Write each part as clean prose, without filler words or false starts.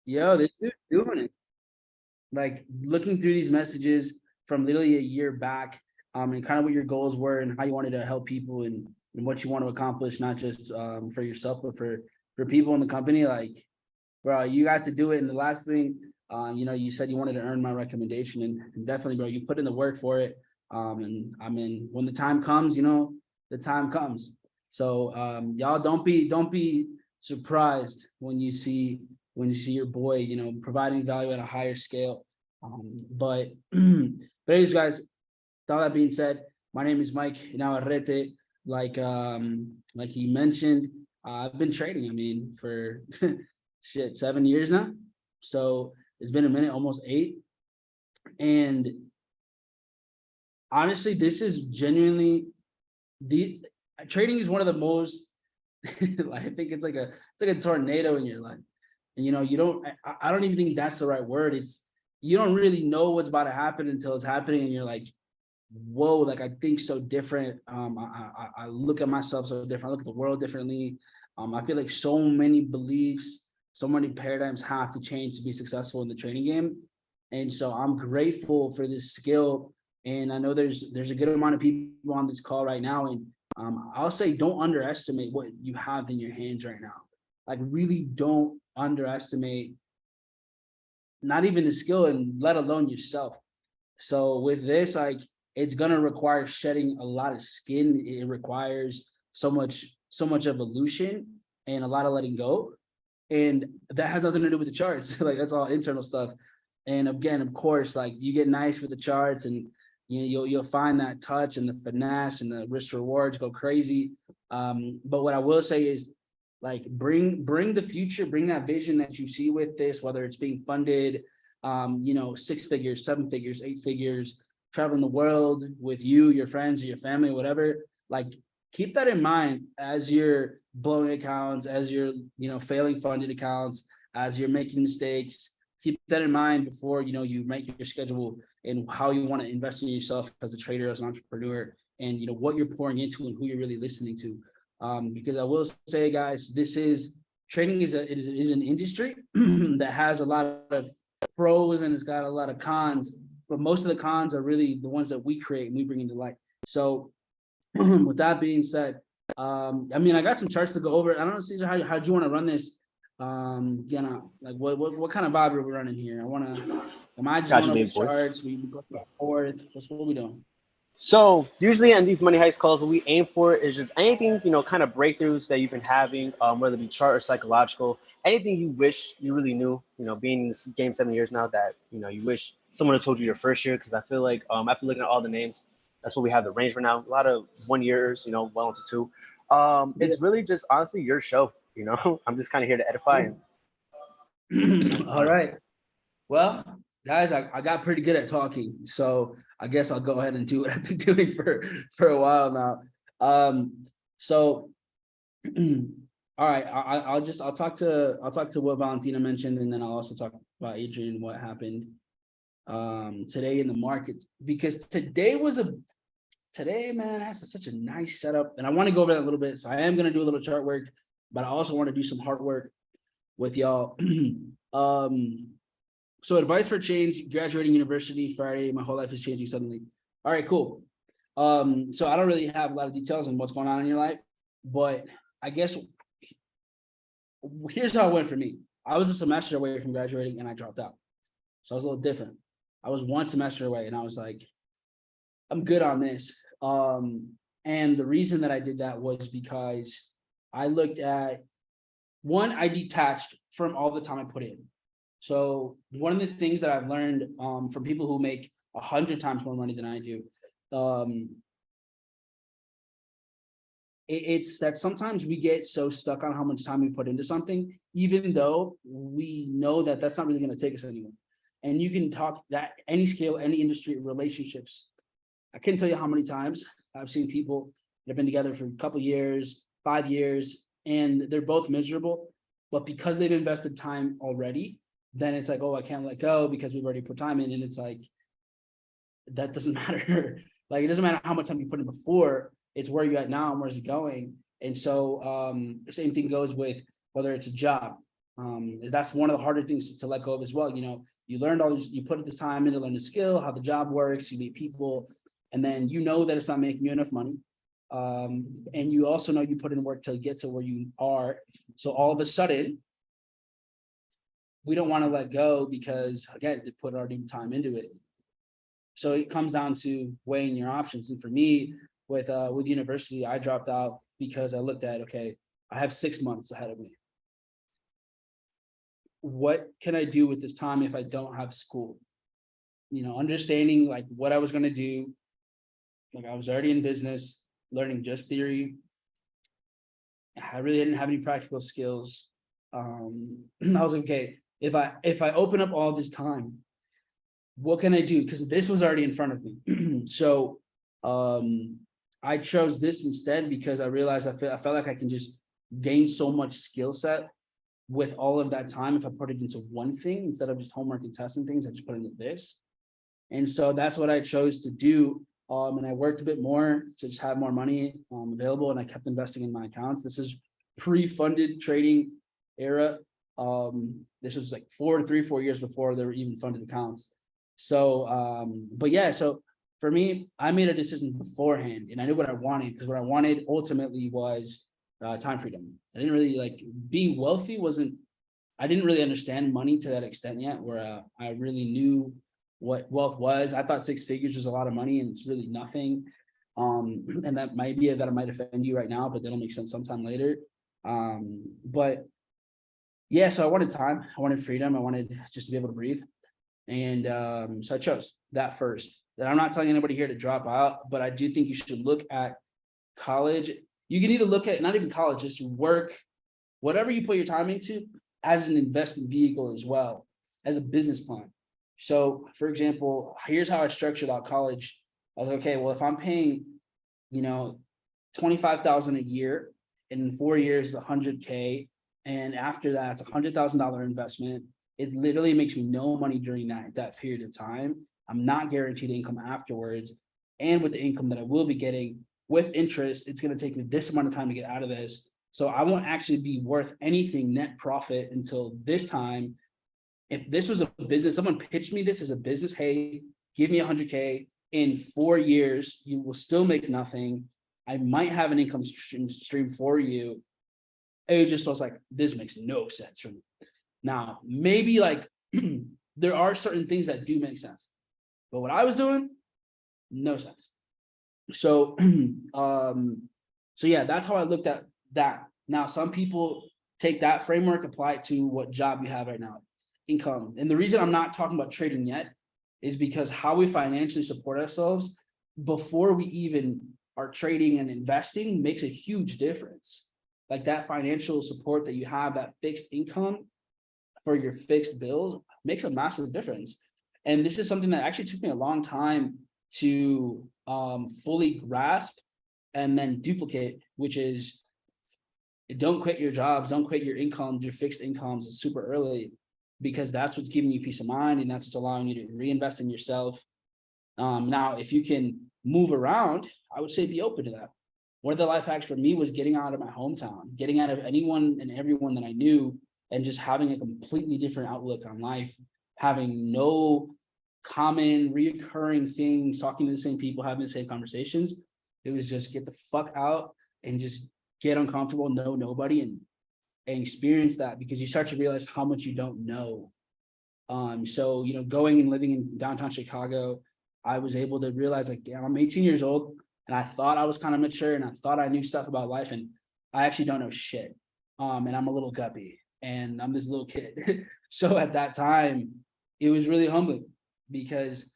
Yo, this dude's doing it. Like looking through these messages from literally a year back, and kind of what your goals were and how you wanted to help people and what you want to accomplish, not just for yourself, but for people in the company. Like, bro, you got to do it. And the last thing, you said you wanted to earn my recommendation, and definitely, bro, you put in the work for it. And I mean, when the time comes, the time comes. So y'all don't be surprised when you see your boy, providing value at a higher scale. But anyways, guys, with all that being said, my name is Mike Navarrete. Like you mentioned, I've been trading. I mean, for shit, 7 years now. So it's been a minute, almost 8. And honestly, this is genuinely the trading is one of the most like, I think it's like a tornado in your life. And you don't I don't even think that's the right word. It's you don't really know what's about to happen until it's happening, and you're like, whoa, like I think so different. I look at myself so different, I look at the world differently. I feel like so many beliefs, so many paradigms have to change to be successful in the trading game. And so I'm grateful for this skill. And I know there's a good amount of people on this call right now. And I'll say don't underestimate what you have in your hands right now. Like really don't underestimate not even the skill and let alone yourself. So with this, like it's gonna require shedding a lot of skin. It requires so much evolution and a lot of letting go. And that has nothing to do with the charts. Like that's all internal stuff. And again, of course, like you get nice with the charts, and you'll find that touch and the finesse and the risk rewards go crazy. But what I will say is, like, bring the future, bring that vision that you see with this, whether it's being funded, 6 figures, 7 figures, 8 figures, traveling the world with you, your friends, or your family, whatever. Like, keep that in mind as you're blowing accounts, as you're failing funded accounts, as you're making mistakes. Keep that in mind before you make your schedule and how you want to invest in yourself as a trader, as an entrepreneur, and what you're pouring into and who you're really listening to. Because I will say, guys, this is trading is an industry that has a lot of pros and it's got a lot of cons, but most of the cons are really the ones that we create and we bring into light. So with that being said, I mean, I got some charts to go over. I don't know, Caesar, how do you want to run this? Like what kind of vibe are we running here? Am I just Got going you, over main the points. charts? We go forth. What are we doing? So usually in these money heist calls, what we aim for is just anything, kind of breakthroughs that you've been having, whether it be chart or psychological, anything you wish you really knew, being in this game 7 years now that, you wish someone had told you your first year. Because I feel like after looking at all the names, that's what we have the range for now. A lot of 1 years, well into two. It's really just honestly your show, I'm just kind of here to edify and, All right. Well, guys, I got pretty good at talking, so I guess I'll go ahead and do what I've been doing for a while now. So all right, I'll talk to what Valentina mentioned, and then I'll also talk about Adrian, what happened today in the markets, because today, man, has such a nice setup, and I want to go over that a little bit. So I am going to do a little chart work, but I also want to do some hard work with y'all. um so advice for change, graduating university Friday, my whole life is changing suddenly. All right, cool. So I don't really have a lot of details on what's going on in your life, but I guess here's how it went for me. I was a semester away from graduating and I dropped out. So I was a little different. I was one semester away and I was like, I'm good on this. And the reason that I did that was because I looked at one, I detached from all the time I put in. So one of the things that I've learned from people who make 100 times more money than I do, um, it's that sometimes we get so stuck on how much time we put into something, even though we know that that's not really going to take us anywhere. And you can talk that any scale, any industry, relationships. I can't tell you how many times I've seen people that have been together for a couple years, 5 years, and they're both miserable. But because they've invested time already, then it's like, oh, I can't let go because we've already put time in. And it's like, that doesn't matter. Like, it doesn't matter how much time you put in before, it's where you're at now and where's it going. And so same thing goes with whether it's a job. Is that's one of the harder things to let go of as well. You learned all this, you put this time in to learn the skill, how the job works, you meet people, and then you know that it's not making you enough money. And you also know you put in work to get to where you are. So all of a sudden, we don't want to let go because again, they put already time into it. So it comes down to weighing your options. And for me, with university, I dropped out because I looked at, okay, I have 6 months ahead of me. What can I do with this time if I don't have school? Understanding like what I was going to do. Like I was already in business, learning just theory. I really didn't have any practical skills. I was like, okay, if I open up all this time, what can I do? Because this was already in front of me. So I chose this instead because I realized I felt like I can just gain so much skill set with all of that time if I put it into one thing instead of just homework and testing things. I just put it into this. And so that's what I chose to do. And I worked a bit more to just have more money available, and I kept investing in my accounts. This is pre-funded trading era. This was like 4 years before there were even funded accounts. So, but yeah, so for me, I made a decision beforehand, and I knew what I wanted, because what I wanted ultimately was time freedom. I didn't really like being wealthy. I didn't really understand money to that extent yet, where I really knew what wealth was. I thought 6 figures was a lot of money, and it's really nothing. And that might be that I might offend you right now, but that'll make sense sometime later. But yeah, so I wanted time, I wanted freedom, I wanted just to be able to breathe. And so I chose that first. And I'm not telling anybody here to drop out, but I do think you should look at college. You can need to look at not even college, just work, whatever you put your time into, as an investment vehicle as well, as a business plan. So for example, here's how I structured out college. I was like, okay, well, if I'm paying, $25,000 a year, and in 4 years, $100K, and after that, it's $100,000 investment. It literally makes me no money during that period of time. I'm not guaranteed income afterwards. And with the income that I will be getting with interest, it's going to take me this amount of time to get out of this. So I won't actually be worth anything net profit until this time. If this was a business, someone pitched me this as a business, hey, give me $100K. In 4 years, you will still make nothing. I might have an income stream for you. It just was like, this makes no sense for me. Now, maybe like there are certain things that do make sense, but what I was doing, no sense. So, so yeah, that's how I looked at that. Now, some people take that framework, apply it to what job you have right now, income. And the reason I'm not talking about trading yet is because how we financially support ourselves before we even are trading and investing makes a huge difference. Like that financial support that you have, that fixed income for your fixed bills, makes a massive difference. And this is something that actually took me a long time to fully grasp and then duplicate, which is don't quit your jobs, don't quit your income, your fixed incomes super early, because that's what's giving you peace of mind, and that's what's allowing you to reinvest in yourself. Now, if you can move around, I would say be open to that. One of the life hacks for me was getting out of my hometown, getting out of anyone and everyone that I knew, and just having a completely different outlook on life, having no common reoccurring things, talking to the same people, having the same conversations. It was just get the fuck out and just get uncomfortable, know nobody, and experience that, because you start to realize how much you don't know. So, going and living in downtown Chicago, I was able to realize like, damn, I'm 18 years old, and I thought I was kind of mature, and I thought I knew stuff about life, and I actually don't know shit. And I'm a little guppy, and I'm this little kid. So at that time, it was really humbling, because,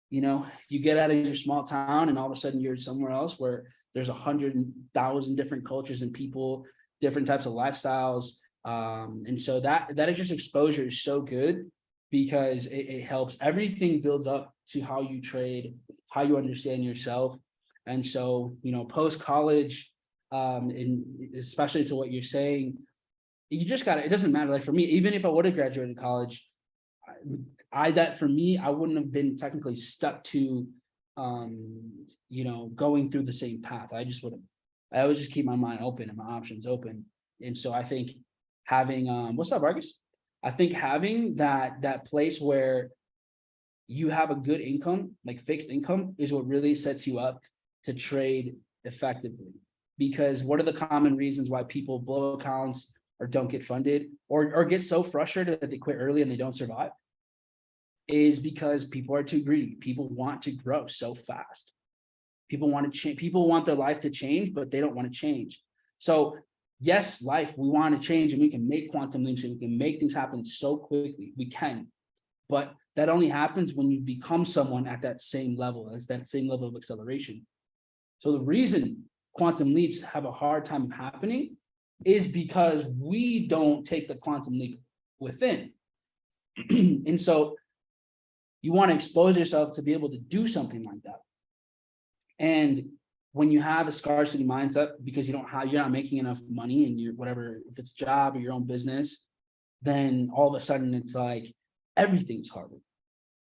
you get out of your small town and all of a sudden you're somewhere else where there's 100,000 different cultures and people, different types of lifestyles. And so that is just exposure is so good, because it helps. Everything builds up to how you trade, how you understand yourself. And so, post college, and especially to what you're saying, you just it doesn't matter. Like for me, even if I would have graduated college, that for me, I wouldn't have been technically stuck to, going through the same path. I would just keep my mind open and my options open. And so I think having, what's up, Marcus? I think having that place where you have a good income, like fixed income, is what really sets you up to trade effectively. Because what are the common reasons why people blow accounts or don't get funded or get so frustrated that they quit early and they don't survive? Is because people are too greedy. People want to grow so fast. People want to change. People want their life to change, but they don't want to change. So yes, life, we want to change and we can make quantum leaps and we can make things happen so quickly. We can, but that only happens when you become someone at that same level, as that same level of acceleration. So the reason quantum leaps have a hard time happening is because we don't take the quantum leap within. And so you want to expose yourself to be able to do something like that. And when you have a scarcity mindset, because you're not making enough money and you're whatever, if it's a job or your own business, then all of a sudden it's like everything's harder.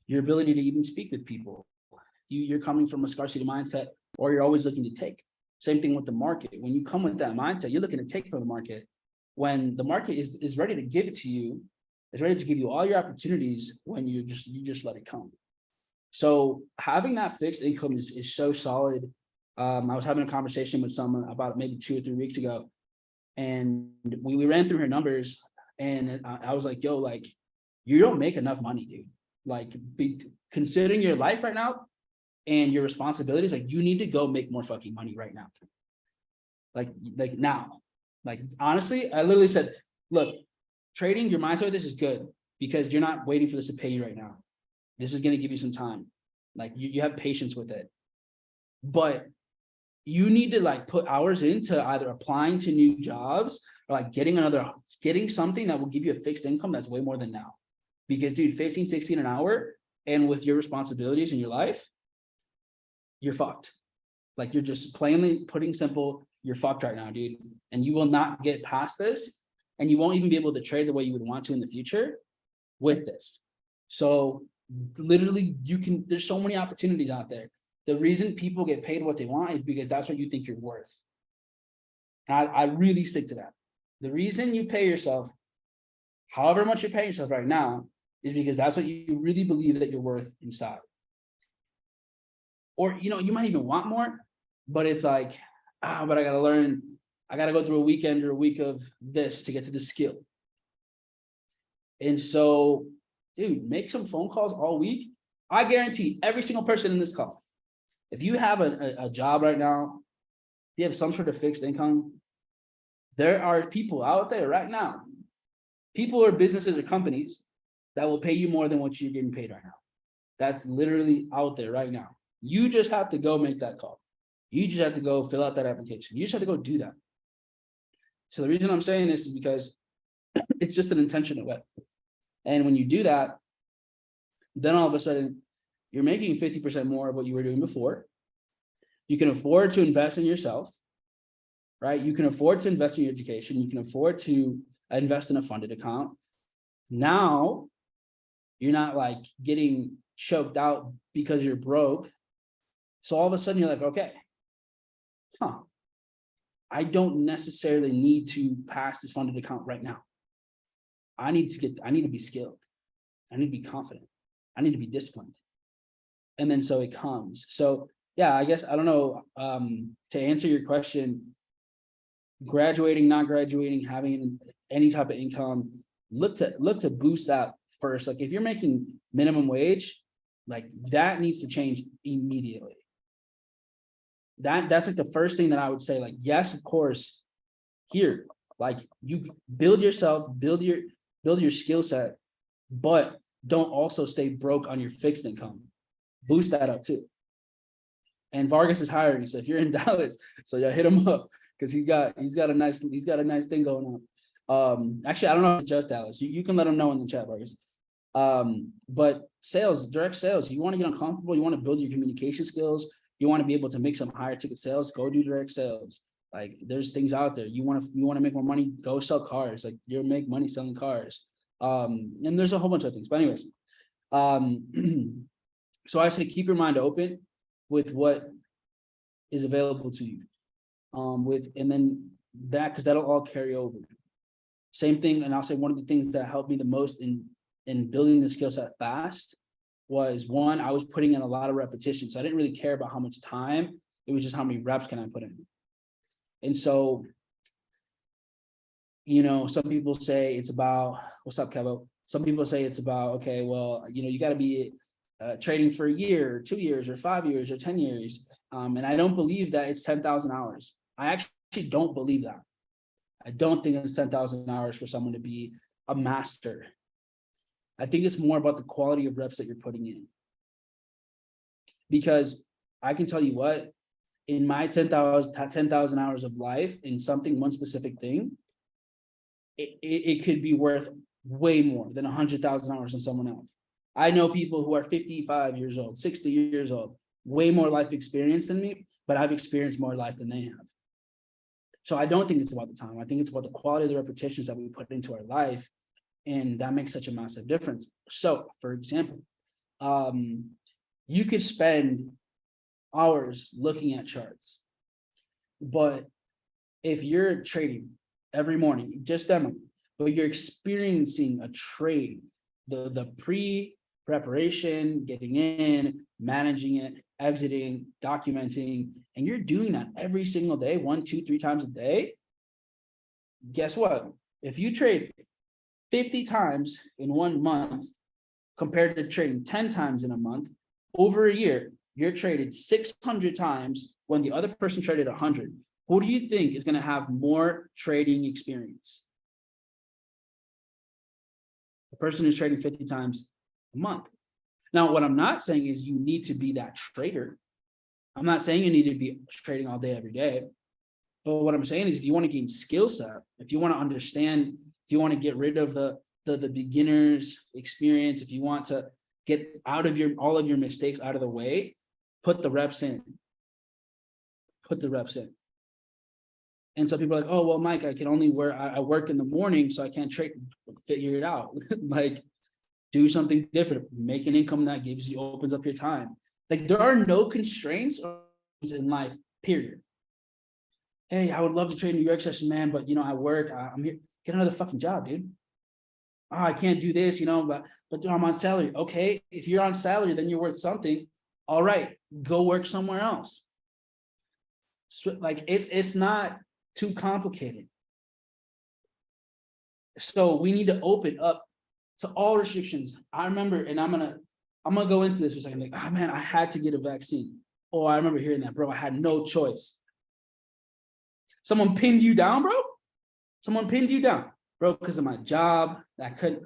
Your ability to even speak with people, you're coming from a scarcity mindset, or you're always looking to take. Same thing with the market. When you come with that mindset, you're looking to take from the market. When the market is ready to give it to you, it's ready to give you all your opportunities when you just let it come. So having that fixed income is so solid. I was having a conversation with someone about maybe 2 or 3 weeks ago, and we ran through her numbers, and I was like, yo, like, you don't make enough money, dude. Like, considering your life right now and your responsibilities, like, you need to go make more fucking money right now. Like now. Like, honestly, I literally said, look, trading, your mindset with this is good because you're not waiting for this to pay you right now. This is going to give you some time. Like, you have patience with it. But you need to like put hours into either applying to new jobs or like getting something that will give you a fixed income that's way more than now. Because dude, 15, 16 an hour, and with your responsibilities in your life, you're fucked. Like, you're just plainly putting simple, you're fucked right now, dude. And you will not get past this, and you won't even be able to trade the way you would want to in the future with this. So literally, there's so many opportunities out there. The reason people get paid what they want is because that's what you think you're worth. And I really stick to that. The reason you pay yourself, however much you're paying yourself right now, is because that's what you really believe that you're worth inside. Or, you might even want more, but it's like, but I got to learn. I got to go through a weekend or a week of this to get to this skill. And so, dude, make some phone calls all week. I guarantee every single person in this call, if you have a job right now, if you have some sort of fixed income, there are people out there right now, people or businesses or companies that will pay you more than what you're getting paid right now. That's literally out there right now. You just have to go make that call. You just have to go fill out that application. You just have to go do that. So the reason I'm saying this is because it's just an intentional way. And when you do that, then all of a sudden you're making 50% more of what you were doing before. You can afford to invest in yourself, right? You can afford to invest in your education. You can afford to invest in a funded account. Now you're not like getting choked out because you're broke. So all of a sudden you're like, okay, I don't necessarily need to pass this funded account right now. I need to be skilled. I need to be confident. I need to be disciplined. And then so it comes. So yeah, I guess, I don't know, to answer your question, graduating, not graduating, having any type of income, look to boost that first. Like, if you're making minimum wage, like, that needs to change immediately. That's like the first thing that I would say. Like, yes, of course, here, like, you build yourself, build your skill set, but don't also stay broke on your fixed income. Boost that up too. And Vargas is hiring, so if you're in Dallas, so yeah, hit him up, because he's got a nice thing going on. Actually, I don't know if it's just Dallas. You can let him know in the chat, Vargas. But sales, direct sales, you want to get uncomfortable, you want to build your communication skills, you want to be able to make some higher ticket sales, go do direct sales. Like, there's things out there. You want to make more money, go sell cars. Like, you'll make money selling cars. And there's a whole bunch of things. But anyways, so I say keep your mind open with what is available to you. And then that, because that'll all carry over. Same thing, and I'll say one of the things that helped me the most in building the skill set fast was, one, I was putting in a lot of repetitions. So I didn't really care about how much time, it was just how many reps can I put in. And so, you know, some people say it's about, what's up, Kevo? Some people say it's about, okay, well, you know, you got to be trading for a year, or 2 years, or 5 years, or 10 years. And I don't believe that it's 10,000 hours. I actually don't believe that. I don't think it's 10,000 hours for someone to be a master. I think it's more about the quality of reps that you're putting in. Because I can tell you what, in my 10,000 hours of life in something, one specific thing, it could be worth way more than 100,000 hours on someone else. I know people who are 55 years old, 60 years old, way more life experience than me, but I've experienced more life than they have. So I don't think it's about the time. I think it's about the quality of the repetitions that we put into our life. And that makes such a massive difference. So, for example, you could spend hours looking at charts, but if you're trading every morning, just demo, but you're experiencing a trade, the pre-preparation, getting in, managing it, exiting, documenting, and you're doing that every single day, 1, 2, 3 times a day, guess what? If you trade 50 times in 1 month compared to trading 10 times in a month, over a year, you're traded 600 times when the other person traded 100. Who do you think is going to have more trading experience? The person who's trading 50 times a month. Now, what I'm not saying is you need to be that trader. I'm not saying you need to be trading all day, every day. But what I'm saying is if you want to gain skill set, if you want to understand, if you want to get rid of the beginner's experience, if you want to get out of all of your mistakes out of the way, put the reps in. Put the reps in. And so people are like, oh, well, Mike, I can only I work in the morning, so I can't trade. Figure it out. Like, do something different. Make an income that opens up your time. Like, there are no constraints in life, period. Hey, I would love to trade in New York session, man, but, you know, I work. I'm here. Get another fucking job, dude. Oh, I can't do this, you know, but I'm on salary. Okay, if you're on salary, then you're worth something. All right, go work somewhere else. So, like, it's not too complicated. So we need to open up to all restrictions. I remember, and I'm gonna go into this for a second. Like, oh man, I had to get a vaccine. Oh, I remember hearing that, bro. I had no choice. Someone pinned you down, bro? Someone pinned you down, bro, because of my job. I couldn't.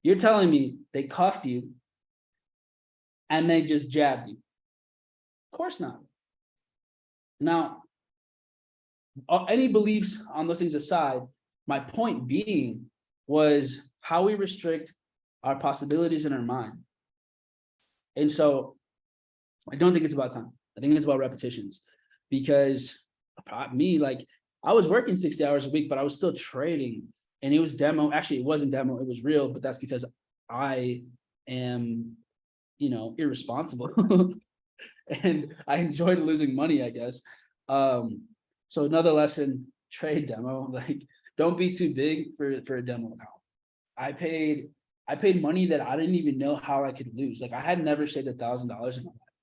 You're telling me they cuffed you and they just jabbed you? Of course not. Now, any beliefs on those things aside, my point being was how we restrict our possibilities in our mind. And so I don't think it's about time. I think it's about repetitions, because me, like, I was working 60 hours a week, but I was still trading, and it was demo. Actually, it wasn't demo, it was real, but that's because I am, you know, irresponsible and I enjoyed losing money, I guess. So another lesson, trade demo, like, don't be too big for a demo account. I paid money that I didn't even know how I could lose. Like, I had never saved $1,000 in my life.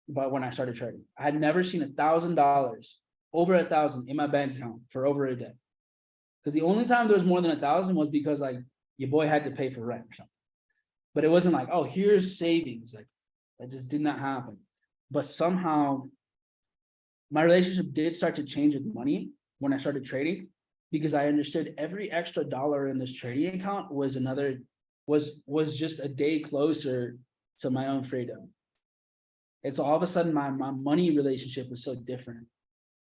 But when I started trading, I had never seen $1,000, over 1,000 in my bank account for over a day. Because the only time there was more than 1,000 was because, like, your boy had to pay for rent or something. But it wasn't like, oh, here's savings. Like, that just did not happen. But somehow my relationship did start to change with money when I started trading, because I understood every extra dollar in this trading account was just a day closer to my own freedom. And so all of a sudden my money relationship was so different.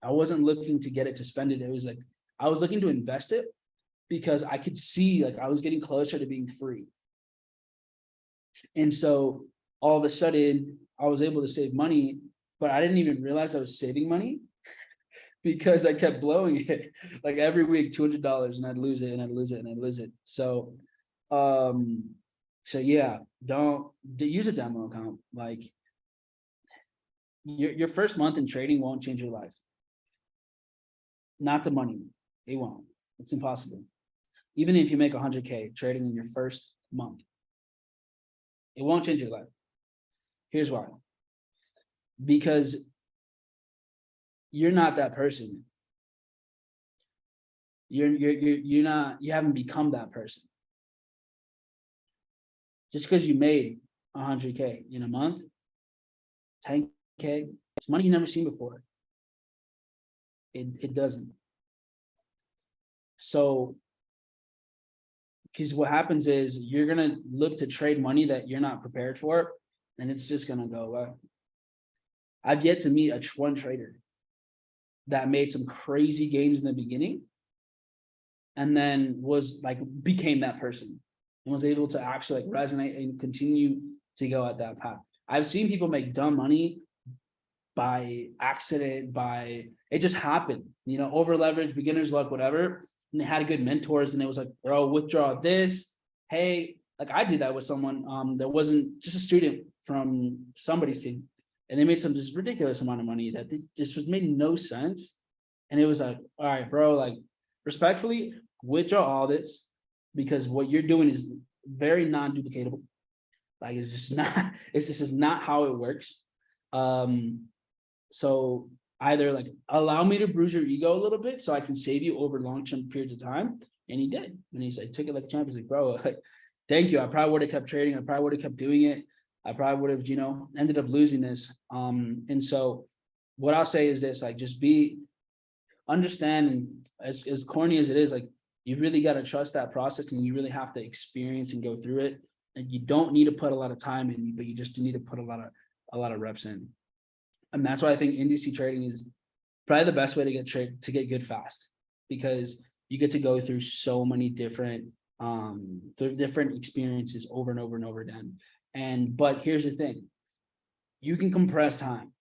I wasn't looking to get it to spend it. It was like, I was looking to invest it because I could see, like, I was getting closer to being free. And so all of a sudden I was able to save money, but I didn't even realize I was saving money because I kept blowing it. Like, every week, $200, and I'd lose it, and I'd lose it, and I'd lose it. So, yeah, don't use a demo account. Like, your first month in trading won't change your life. Not the money. It won't. It's impossible. even if you make 100K trading in your first month, it won't change your life. Here's why. Because you're not that person. You're not, you haven't become that person. Just because you made 100K in a month, 10K, it's money you've never seen before. It doesn't. So, because what happens is you're gonna look to trade money that you're not prepared for, and it's just gonna go away. I've yet to meet one trader that made some crazy gains in the beginning and then was like, became that person and was able to actually like resonate and continue to go at that path. I've seen people make dumb money by accident, it just happened, over leverage, beginner's luck, whatever. And they had good mentors and it was like, bro, withdraw this. Hey, like I did that with someone that wasn't just a student from somebody's team. And they made some just ridiculous amount of money that just was made no sense. And it was like, all right, bro, like respectfully, withdraw all this because what you're doing is very non-duplicatable. Like it's just not how it works. So either like allow me to bruise your ego a little bit so I can save you over long-term periods of time. And he did. And he's like, took it like a champ. He's like, bro, like, thank you. I probably would have kept trading. I probably would have kept doing it. I probably would have, ended up losing this. And so what I'll say is this, like, just understand, and as corny as it is, like, you really got to trust that process and you really have to experience and go through it. And you don't need to put a lot of time in, but you just need to put a lot of reps in. And that's why I think NDC trading is probably the best way to get good fast, because you get to go through so many different experiences over and over and over again. But here's the thing, you can compress time.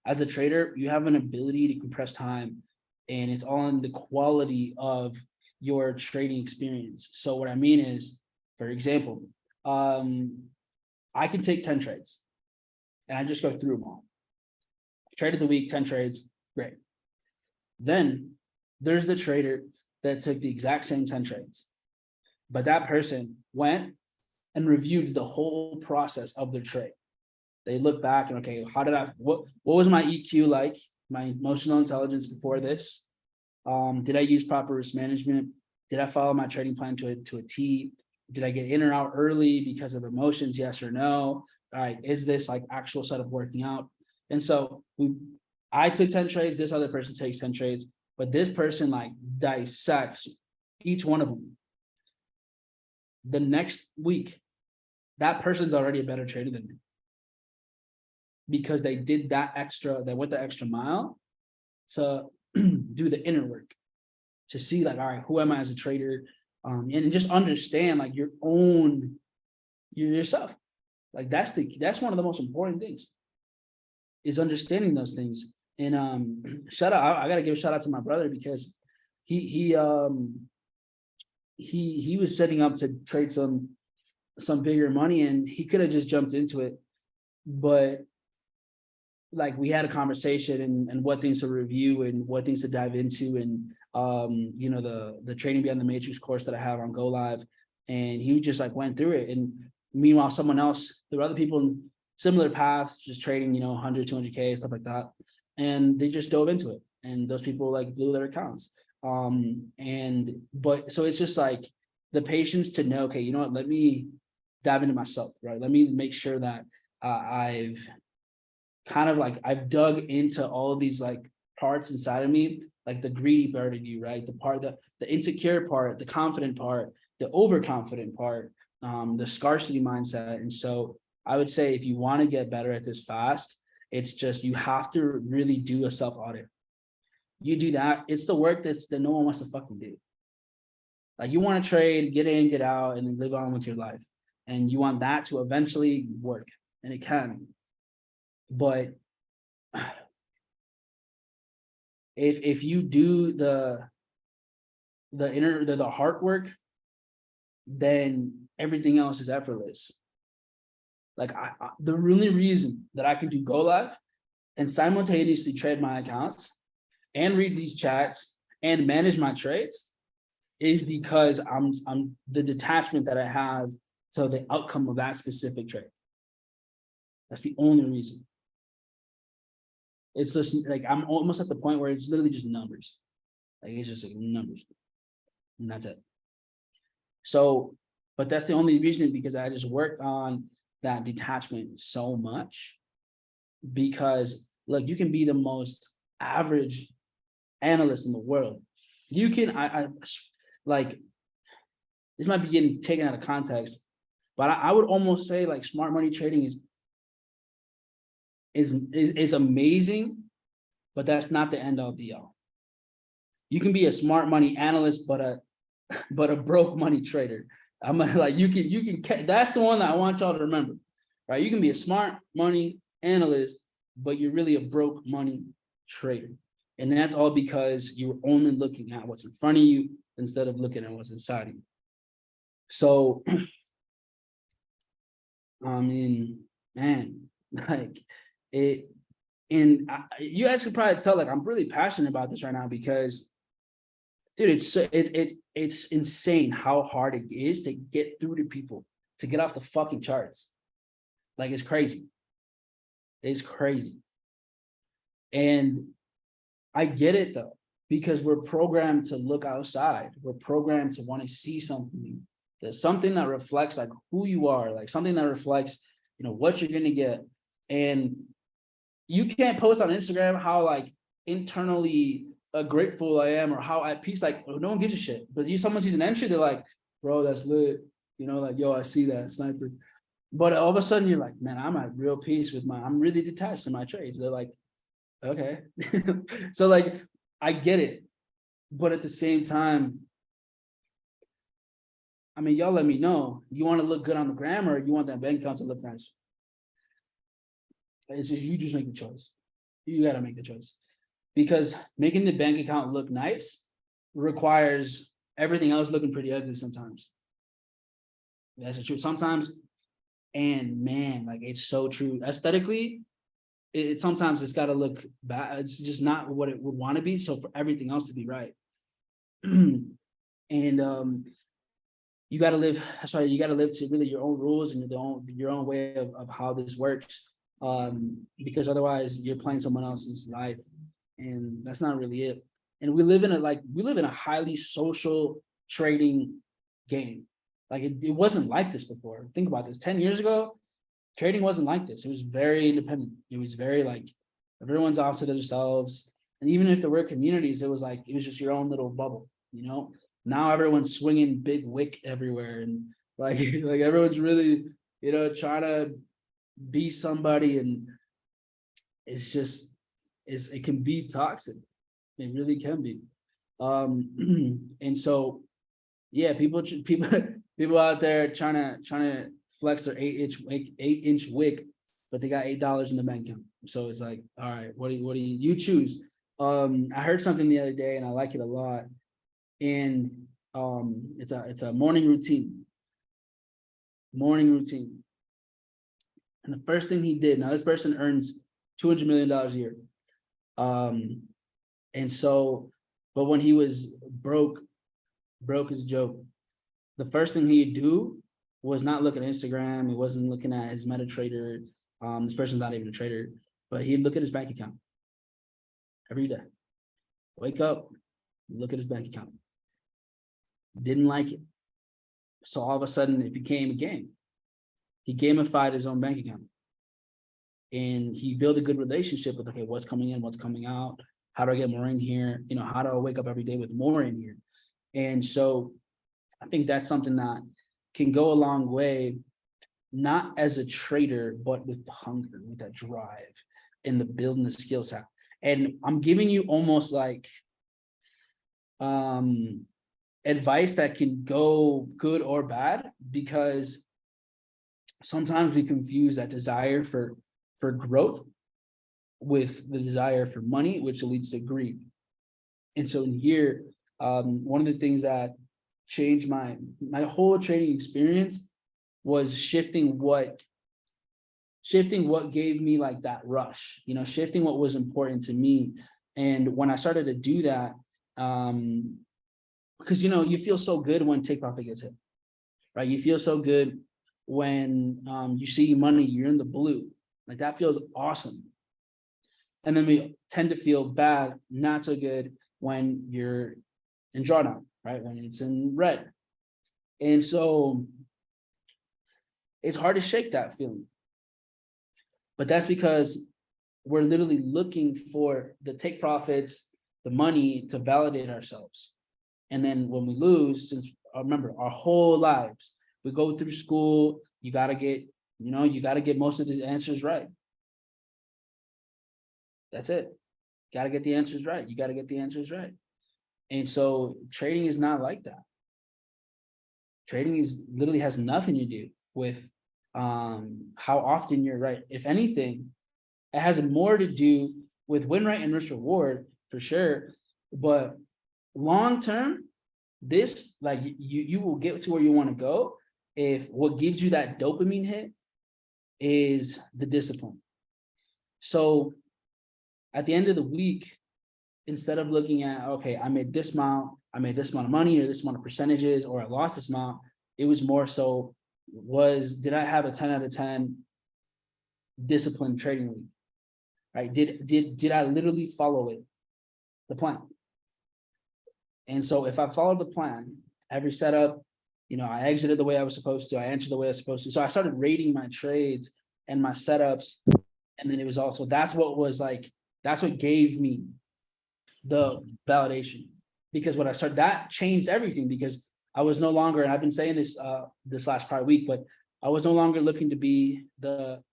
As a trader, you have an ability to compress time, and it's on the quality of your trading experience. So what I mean is, for example, I can take 10 trades and I just go through them all. Trade of the week, 10 trades, great. Then there's the trader that took the exact same 10 trades, but that person went and reviewed the whole process of their trade. They look back and, okay, what was my EQ like, my emotional intelligence before this? Did I use proper risk management? Did I follow my trading plan to a T? Did I get in or out early because of emotions? Yes or no? All right, is this like actual setup working out? And so I took 10 trades, this other person takes 10 trades, but this person like dissects each one of them. The next week, that person's already a better trader than me, because they went the extra mile to do the inner work, to see like, all right, who am I as a trader? And just understand like yourself. Like that's one of the most important things, is understanding those things. And I gotta give a shout out to my brother, because he was setting up to trade some bigger money, and he could have just jumped into it, but like we had a conversation and what things to review and what things to dive into, and the Trading Beyond the Matrix course that I have on Go Live, and he just like went through it. And meanwhile, there were other people in similar paths, just trading 100, 200K, stuff like that, and they just dove into it, and those people like blew their accounts. But so it's just like the patience to know, okay, you know what, let me dive into myself, right? Let me make sure that I've dug into all of these like parts inside of me, like the greedy part of you, right? The part that the insecure part, the confident part, the overconfident part, the scarcity mindset. And so I would say, if you want to get better at this fast, it's just, you have to really do a self audit. You do that, it's the work that no one wants to fucking do. Like, you want to trade, get in, get out, and then live on with your life. And you want that to eventually work, and it can. But if you do the hard work, then everything else is effortless. Like the only reason that I can do Go Live and simultaneously trade my accounts and read these chats and manage my trades is because I'm the detachment that I have to the outcome of that specific trade. That's the only reason. It's just like I'm almost at the point where it's literally just numbers. Like it's just like numbers. And that's it. So, but that's the only reason, because I just worked on that detachment so much. Because look, you can be the most average analyst in the world. You can, I like, this might be getting taken out of context, but I would almost say like smart money trading is amazing, but that's not the end all be all. You can be a smart money analyst, but a broke money trader. I'm like, you can, that's the one that I want y'all to remember, right? You can be a smart money analyst, but you're really a broke money trader. And that's all because you're only looking at what's in front of you instead of looking at what's inside of you. So, I mean, man, like it, and you guys could probably tell, like, I'm really passionate about this right now because, dude, it's insane how hard it is to get through to people, to get off the fucking charts. Like, it's crazy. It's crazy. And I get it though, because we're programmed to look outside. We're programmed to want to see something. There's something that reflects like who you are, like something that reflects, what you're gonna get. And you can't post on Instagram how like internally grateful I am or how at peace, like no one gives a shit. But someone sees an entry, they're like, bro, that's lit. Like, yo, I see that sniper. But all of a sudden you're like, man, I'm at real peace with I'm really detached in my trades. They're like, okay. So like, I get it. But at the same time, I mean, y'all let me know. You want to look good on the gram, or you want that bank account to look nice? It's just, you just make the choice. You got to make the choice. Because making the bank account look nice requires everything else looking pretty ugly sometimes. That's the truth. Sometimes, and man, like it's so true. Aesthetically, sometimes it's got to look bad. It's just not what it would want to be. So for everything else to be right. And you got to live. Sorry, you got to live to really your own rules and your own way of how this works. Because otherwise you're playing someone else's life, and that's not really it. And we live in a highly social trading game. Like it wasn't like this before. Think about this. 10 years ago, trading wasn't like this. It was very independent. It was very like everyone's off to themselves. And even if there were communities, it was just your own little bubble, Now everyone's swinging big wick everywhere, and like everyone's really, trying to be somebody, and it can be toxic. It really can be. And so, yeah, people out there trying to flex their 8-inch wick, but they got $8 in the bank account. So it's like, all right, what do you choose? I heard something the other day and I like it a lot. And it's a morning routine. And the first thing he did, now this person earns $200 million a year. And so, but when he was broke is a joke. The first thing he'd do was not look at Instagram. He wasn't looking at his MetaTrader. This person's not even a trader, but he'd look at his bank account every day. Wake up, look at his bank account. Didn't like it. So all of a sudden it became a game. He gamified his own bank account. And he built a good relationship with, okay, what's coming in, what's coming out? How do I get more in here? How do I wake up every day with more in here? And so I think that's something that can go a long way, not as a trader, but with the hunger, with that drive and the building the skill set. And I'm giving you almost like advice that can go good or bad, because sometimes we confuse that desire for growth with the desire for money, which leads to greed. And so in here, one of the things that changed my whole trading experience was shifting what gave me like that rush, shifting what was important to me. And when I started to do that, because you feel so good when take profit gets hit, right? You feel so good when you see money, you're in the blue. Like that feels awesome. And then we tend to feel bad, not so good when you're in drawdown, right? When it's in red. And so it's hard to shake that feeling. But that's because we're literally looking for the take profits, the money to validate ourselves. And then when we lose, since remember our whole lives, we go through school, you got to get most of the answers right. That's it. Got to get the answers right. You got to get the answers right. And so trading is not like that. Trading is literally has nothing to do with how often you're right. If anything, it has more to do with win rate and risk reward for sure. But long term, this like you will get to where you want to go if what gives you that dopamine hit is the discipline. So at the end of the week, instead of looking at, okay, I made this amount of money or this amount of percentages, or I lost this amount, it was more so did I have a 10 out of 10 disciplined trading week? Right? Did I literally follow the plan? And so if I followed the plan, every setup, I exited the way I was supposed to, I entered the way I was supposed to. So I started rating my trades and my setups. And then it was also, that's what gave me the validation. Because when I started, that changed everything, because I was no longer, and I've been saying this this last prior week, but I was no longer looking to be the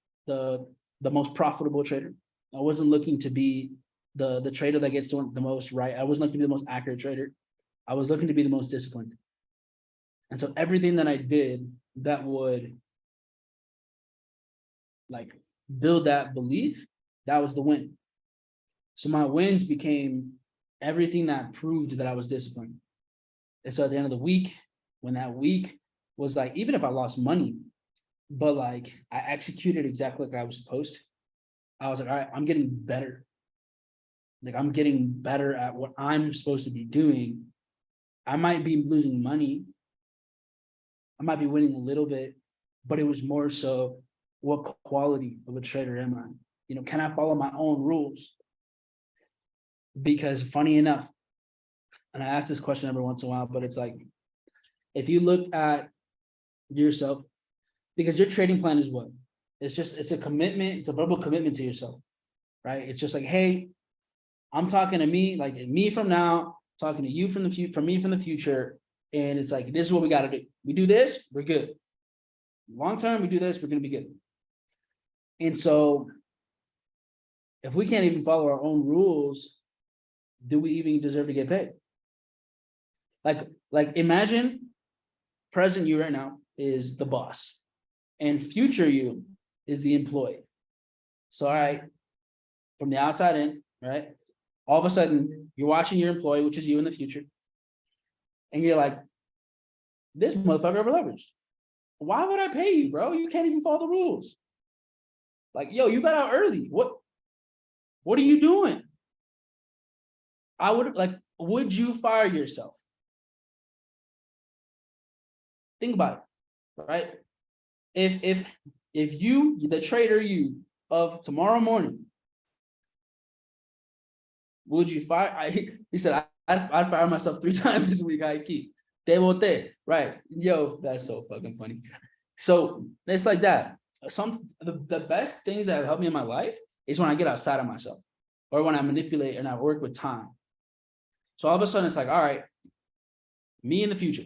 most profitable trader. I wasn't looking to be the trader that gets the most right. I wasn't looking to be the most accurate trader. I was looking to be the most disciplined. And so everything that I did that would like build that belief, that was the win. So my wins became everything that proved that I was disciplined. And so at the end of the week, when that week was like, even if I lost money, but like I executed exactly like I was supposed to, I was like, all right, I'm getting better. Like I'm getting better at what I'm supposed to be doing. I might be losing money. I might be winning a little bit, but it was more so, what quality of a trader am I? Can I follow my own rules? Because funny enough, and I ask this question every once in a while, but it's like, if you look at yourself, because your trading plan is what? It's a commitment, it's a verbal commitment to yourself, right? It's just like, hey, I'm talking to me, like me from now, talking to you from me from the future. And it's like, this is what we got to do. We do this, we're good. Long term, we do this, we're going to be good. And so if we can't even follow our own rules, do we even deserve to get paid? Like imagine present you right now is the boss and future you is the employee. So, all right, from the outside in, right? All of a sudden you're watching your employee, which is you in the future. And you're like, this motherfucker over leveraged. Why would I pay you, bro? You can't even follow the rules. Like, yo, you got out early. What are you doing? Would you fire yourself? Think about it, right? If you, the trader you of tomorrow morning, would you fire? He said, I'd fire myself 3 times this week. I keep. Te right? Yo, that's so fucking funny. So it's like that. The best things that have helped me in my life is when I get outside of myself, or when I manipulate and I work with time. So all of a sudden it's like, all right, me in the future.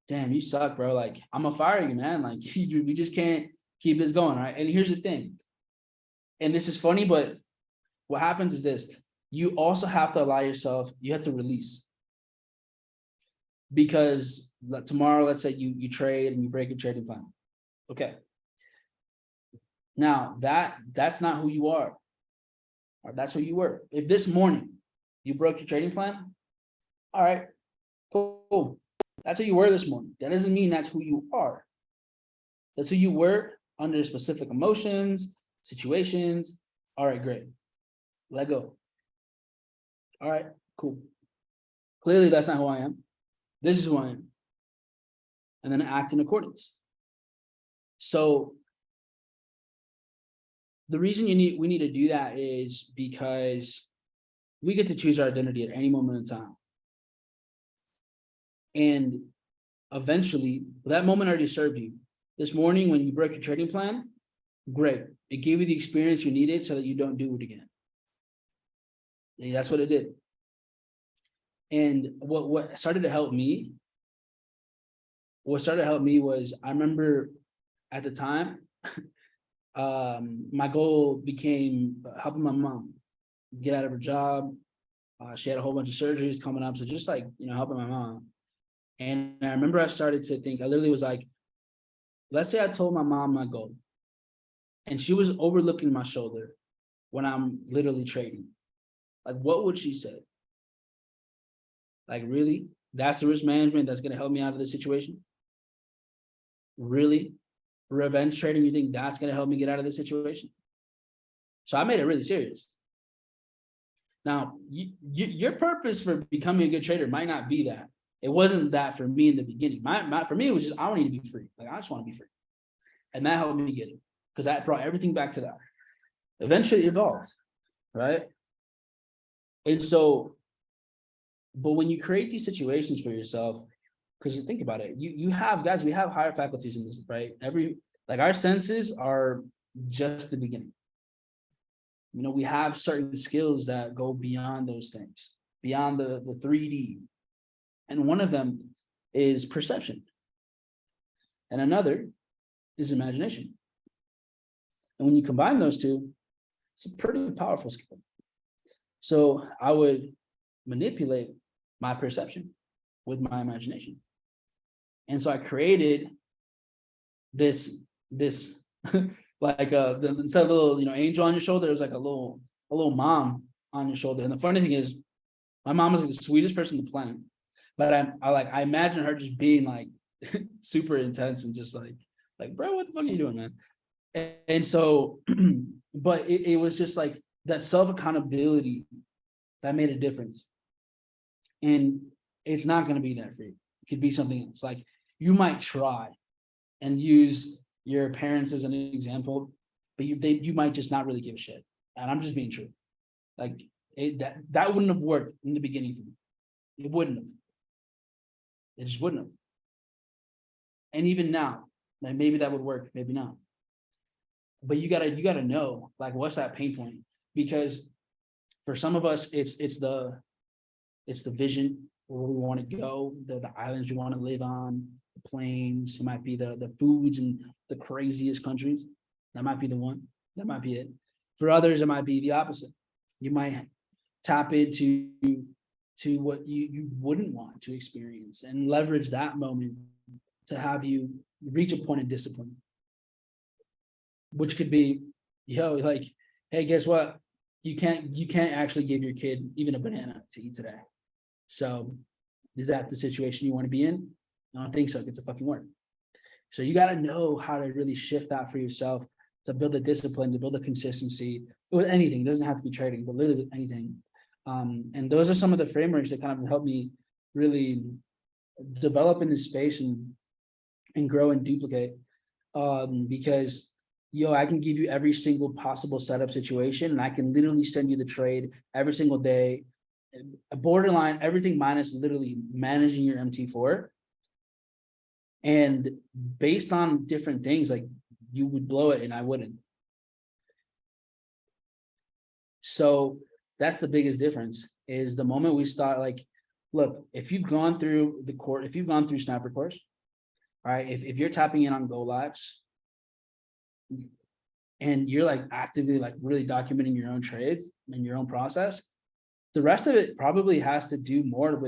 Damn, you suck, bro. Like, I'm gonna fire you, man. Like, we just can't keep this going, right? And here's the thing. And this is funny, but what happens is this. You also have to allow yourself, you have to release. Because tomorrow, let's say you trade and you break your trading plan. Okay. Now, that's not who you are. Or that's who you were. If this morning you broke your trading plan, all right, cool. That's who you were this morning. That doesn't mean that's who you are. That's who you were under specific emotions, situations. All right, great. Let go. All right, cool. Clearly, that's not who I am. This is who I am. And then act in accordance. So the reason we need to do that is because we get to choose our identity at any moment in time. And eventually, that moment already served you. This morning, when you broke your trading plan, great. It gave you the experience you needed so that you don't do it again. And that's what it did. And what started to help me, was, I remember at the time, my goal became helping my mom get out of her job. She had a whole bunch of surgeries coming up. So just like, helping my mom. And I remember I started to think, I literally was like, let's say I told my mom my goal and she was overlooking my shoulder when I'm literally trading. Like, what would she say? Like, really? That's the risk management that's going to help me out of this situation? Really? Revenge trading, you think that's going to help me get out of this situation? So I made it really serious. Now, your purpose for becoming a good trader might not be that. It wasn't that for me in the beginning. For me, it was just, I don't need to be free. Like, I just want to be free. And that helped me get it, because that brought everything back to that. Eventually it evolved, right? And so, but when you create these situations for yourself, because you think about it, you have, guys, we have higher faculties in this, right? Like, our senses are just the beginning. We have certain skills that go beyond those things, beyond the 3D. And one of them is perception. And another is imagination. And when you combine those two, it's a pretty powerful skill. So I would manipulate my perception with my imagination. And so I created this like instead of a little angel on your shoulder, it was like a little mom on your shoulder. And the funny thing is, my mom is like the sweetest person on the planet, but I imagine her just being like super intense and just like bro, what the fuck are you doing, man? And so but it was just like that self accountability that made a difference. And it's not going to be that for you. It could be something else. Like, you might try and use your parents as an example, but you might just not really give a shit. And I'm just being true. Like, that wouldn't have worked in the beginning for me. It wouldn't have. It just wouldn't have. And even now, like, maybe that would work, maybe not. But you gotta know, like, what's that pain point? Because for some of us, it's the vision, where we want to go, the islands we want to live on, the planes. It might be the foods in the craziest countries. That might be the one. That might be it. For others, it might be the opposite. You might tap into what you wouldn't want to experience and leverage that moment to have you reach a point of discipline, which could be, like, hey, guess what? You can't actually give your kid even a banana to eat today. So is that the situation you want to be in? I don't think so. It's a fucking work. So you got to know how to really shift that for yourself, to build a discipline, to build a consistency with anything. It doesn't have to be trading, but literally with anything. And those are some of the frameworks that kind of help me really develop in this space and grow and duplicate. Because I can give you every single possible setup situation, and I can literally send you the trade every single day. A borderline everything minus literally managing your MT4. And based on different things, like, you would blow it and I wouldn't. So that's the biggest difference, is the moment we start, like, look, if you've gone through Snapper course, all right, if you're tapping in on Go Lives and you're like actively like really documenting your own trades and your own process, the rest of it probably has to do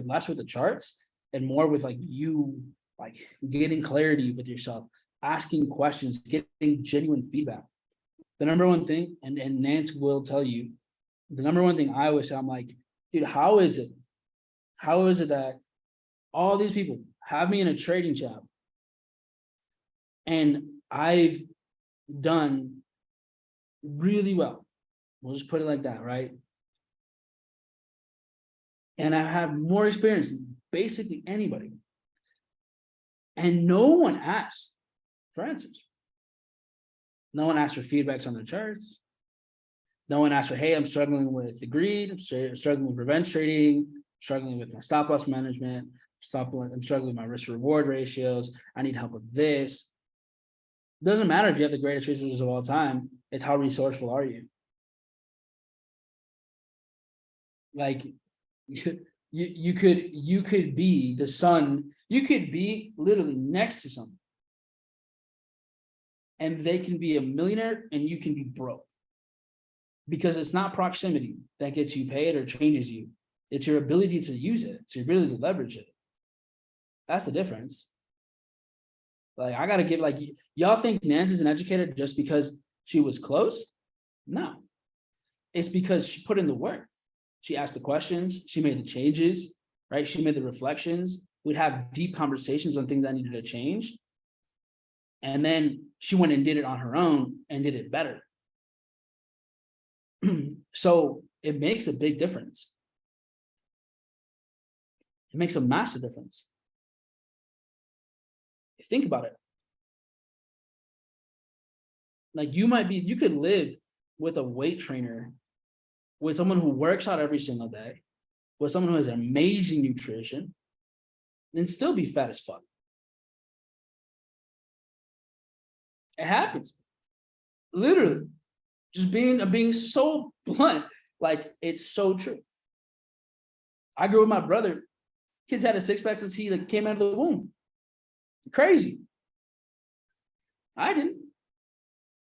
less with the charts and more with like you, like, getting clarity with yourself, asking questions, getting genuine feedback. The number one thing, and Nance will tell you, the number one thing I always say, I'm like, dude, how is it that all these people have me in a trading job and I've done really well? We'll just put it like that, right? and I have more experience than basically anybody. And no one asked for answers. No one asked for feedbacks on the charts. No one asked for, hey, I'm struggling with the greed, I'm struggling with revenge trading, struggling with my stop loss management, I'm struggling with my risk reward ratios. I need help with this. It doesn't matter if you have the greatest resources of all time. It's how resourceful are you? Like you could be the son, you could be literally next to someone, and they can be a millionaire and you can be broke. Because it's not proximity that gets you paid or changes you. It's your ability to use it. It's your ability to leverage it. That's the difference. Like, I gotta give, like, y'all think Nancy's an educator just because she was close? No. It's because she put in the work. She asked the questions, she made the changes, right? She made the reflections. We'd have deep conversations on things that needed to change. And then she went and did it on her own and did it better. So it makes a big difference. It makes a massive difference. Think about it. Like, you could live with a weight trainer, with someone who works out every single day, with someone who has amazing nutrition, and still be fat as fuck. It happens. Literally. Just being so blunt, like, it's so true. I grew with my brother. Kids had a six-pack since he came out of the womb. Crazy. I didn't.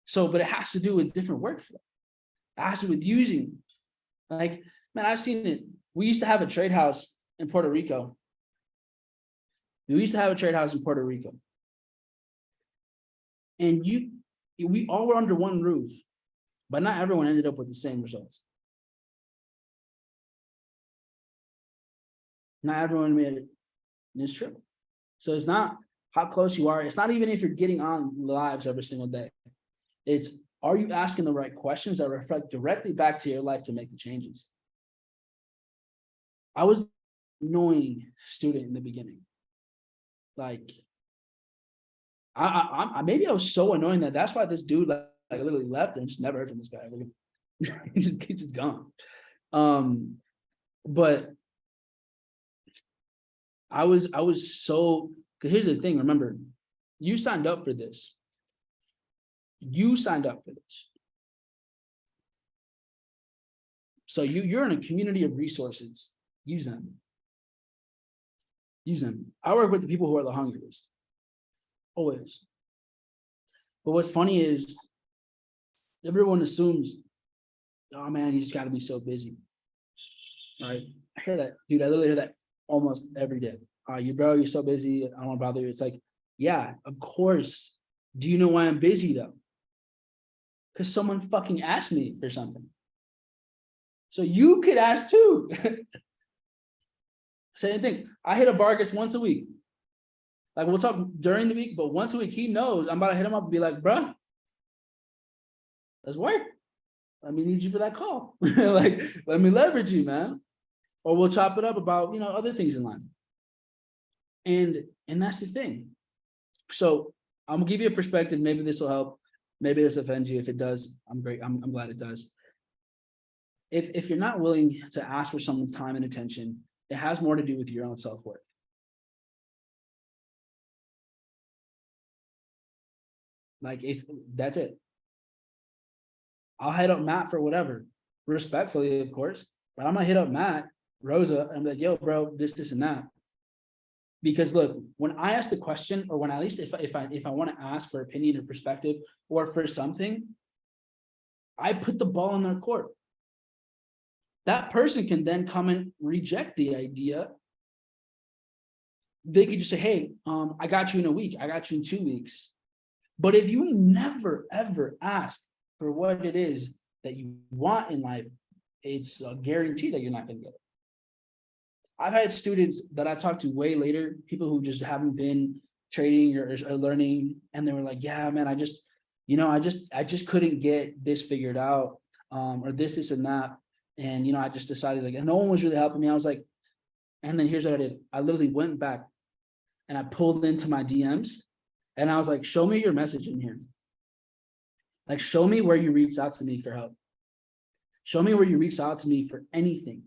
So, but it has to do with different workflow. It has to do with using, like, man, I've seen it. We used to have a trade house in Puerto Rico. And we all were under one roof. But not everyone ended up with the same results. Not everyone made it this trip. So it's not how close you are. It's not even if you're getting on lives every single day. It's, are you asking the right questions that reflect directly back to your life to make the changes? I was an annoying student in the beginning. Like, maybe I was so annoying that's why this dude like literally left and just never heard from this guy. He's just gone. But I was so, because here's the thing, remember, you signed up for this. So you're in a community of resources. Use them. I work with the people who are the hungriest. Always. But what's funny is, everyone assumes, oh man, you just got to be so busy. Right? I hear that, dude. I literally hear that almost every day. You're so busy. I don't want to bother you. It's like, yeah, of course. Do you know why I'm busy though? Because someone fucking asked me for something. So you could ask too. Same thing. I hit a Vargas once a week. Like, we'll talk during the week, but once a week, he knows I'm about to hit him up and be like, bruh, let's work. Let me need you for that call. Like, let me leverage you, man. Or we'll chop it up about, other things in life. And that's the thing. So I'm gonna give you a perspective. Maybe this will help. Maybe this offends you. If it does, I'm great. I'm glad it does. If you're not willing to ask for someone's time and attention, it has more to do with your own self-worth. Like, if that's it. I'll hit up Matt for whatever, respectfully, of course, but I'm gonna hit up Matt, Rosa, and be like, yo, bro, this and that. Because look, when I ask the question, or when at least if I want to ask for opinion or perspective or for something, I put the ball in their court. That person can then come and reject the idea. They could just say, hey, I got you in a week, I got you in 2 weeks. But if you never, ever ask for what it is that you want in life, it's a guarantee that you're not going to get it. I've had students that I talked to way later, people who just haven't been trading or learning, and they were like, yeah, man, I just couldn't get this figured out, or this and that. And, I just decided, like, and no one was really helping me. I was like, And then here's what I did. I literally went back and I pulled into my DMs and I was like, show me your message in here. Like, show me where you reached out to me for help. Show me where you reached out to me for anything.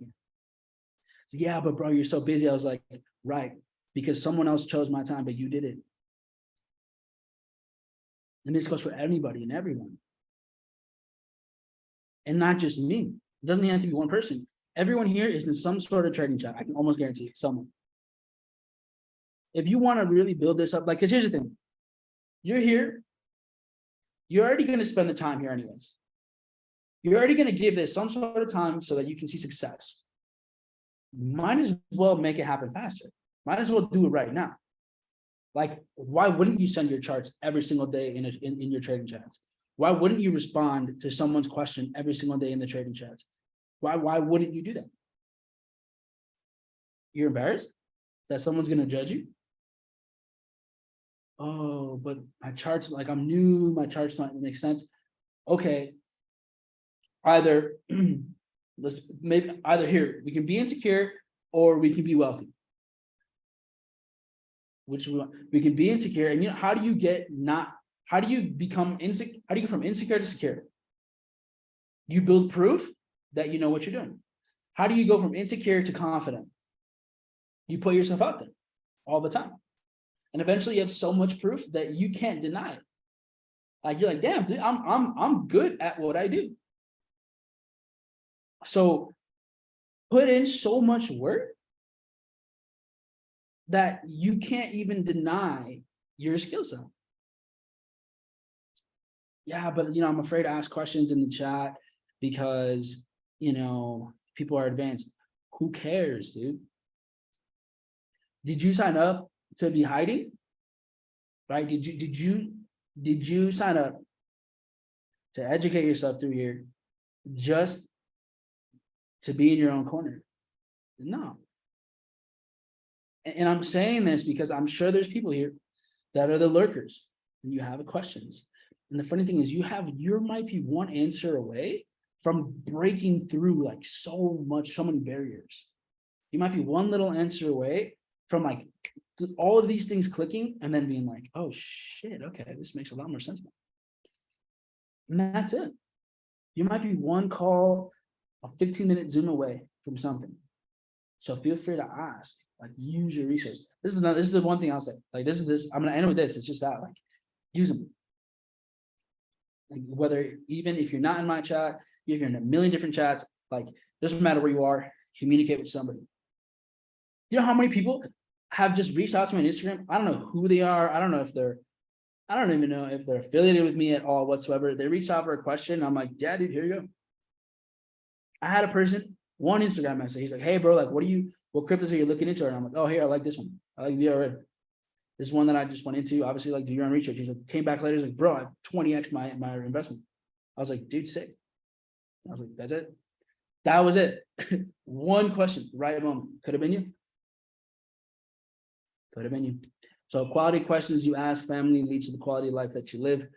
So, yeah, but bro, you're so busy. I was like, right, because someone else chose my time, but you did it. And this goes for anybody and everyone. And not just me. It doesn't even have to be one person. Everyone here is in some sort of trading chat. I can almost guarantee it, someone. If you want to really build this up, like, because here's the thing. You're here. You're already going to spend the time here anyways. You're already going to give this some sort of time so that you can see success. Might as well make it happen faster. Might as well do it right now. Like, why wouldn't you send your charts every single day in your trading chats? Why wouldn't you respond to someone's question every single day in the trading chats? Why wouldn't you do that? You're embarrassed that someone's going to judge you? Oh, but my charts, like, I'm new, my charts don't make sense. Okay. Either either here, we can be insecure or we can be wealthy. Which we can be insecure. And you know, how do you become insecure? How do you go from insecure to secure? You build proof that you know what you're doing. How do you go from insecure to confident? You put yourself out there all the time. And eventually you have so much proof that you can't deny it. Like, you're like, damn, dude, I'm good at what I do. So put in so much work that you can't even deny your skill set. Yeah, but you know, I'm afraid to ask questions in the chat because, you know, people are advanced. Who cares, dude? Did you sign up to be hiding? Right? Did you sign up to educate yourself through here just to be in your own corner? No. And I'm saying this because I'm sure there's people here that are the lurkers and you have questions. And the funny thing is you might be one answer away from breaking through like so many barriers. You might be one little answer away from like all of these things clicking and then being like, oh shit, okay, this makes a lot more sense now. And that's it. You might be one call, a 15-minute Zoom away from something. So feel free to ask, like, use your resources. This is the one thing I'll say. Like, I'm gonna end with this. It's just that, like, use them. Like, whether even if you're not in my chat, if you're in a million different chats, like, doesn't matter where you are, communicate with somebody. You know how many people have just reached out to me on Instagram? I don't know who they are. I don't even know if they're affiliated with me at all whatsoever. They reached out for a question. I'm like, yeah, dude, here you go. I had a person, one Instagram message. He's like, hey, bro, like, what cryptos are you looking into? And I'm like, oh, here, I like this one. I like VRA. This is one that I just went into. Obviously, like, do your own research. He's like, came back later. He's like, bro, I 20x my investment. I was like, dude, sick. I was like, that's it. That was it. One question, right moment. Could have been you. Could have been you. So quality questions you ask, family, leads to the quality of life that you live.